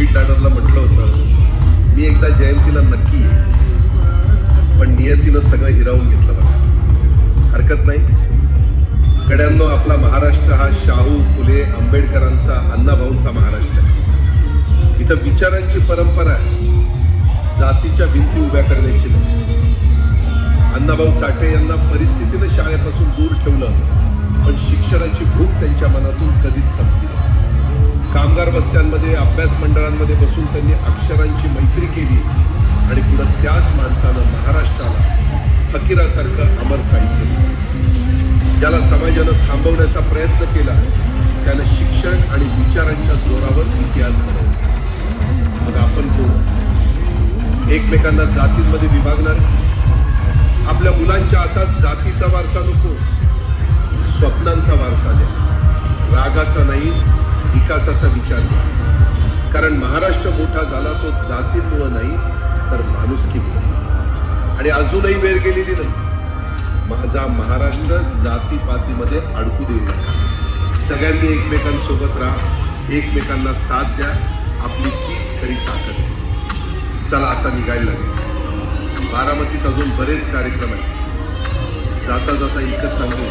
Street लाडरला म्हटलं होतं, मी एकदा जयंतीला नक्की येईन, पण नियतीनं सगळं हिरावून घेतलं बघा. हरकत नाही गड्यांनो, आपला महाराष्ट्र हा शाहू फुले आंबेडकरांचा अण्णाभाऊंचा महाराष्ट्र आहे. इथं विचारांची परंपरा आहे, जातीच्या भिंती उभ्या करण्याची नाही. अण्णाभाऊ साठे यांना परिस्थितीनं शाळेपासून दूर ठेवलं, पण शिक्षणाची भूक त्यांच्या मनातून कधीच संपली नाही. कामगार वस्त्यांमध्ये अभ्यास मंडळांमध्ये बसून त्यांनी अक्षरांची मैत्री केली आणि पुढं त्याच माणसानं महाराष्ट्राला फकीरासारखं अमर साहित्य दिलं. ज्याला समाजानं थांबवण्याचा प्रयत्न केला त्यानं शिक्षण आणि विचारांच्या जोरावर इतिहास घडवला. मग आपण कोण? एकमेकांना जातींमध्ये विभागणार? आपल्या मुलांच्या हातात जातीचा वारसा नको, स्वप्नांचा वारसा द्या. रागाचा नाही, विकासाचा विचार द्या. कारण महाराष्ट्र मोठा झाला तो जातींमुळे नाही तर माणुसकीमुळे. आणि अजूनही वेळ गेलेली नाही. माझा महाराष्ट्र जातीपातीमध्ये अडकू देऊ नका. सगळ्यांनी एकमेकांसोबत राहा, एकमेकांना साथ द्या. आपली तीच खरी ताकद आहे. चला आता निघायला लागेल. बारामतीत अजून बरेच कार्यक्रम आहेत. जाता जाता एकच सांगतो,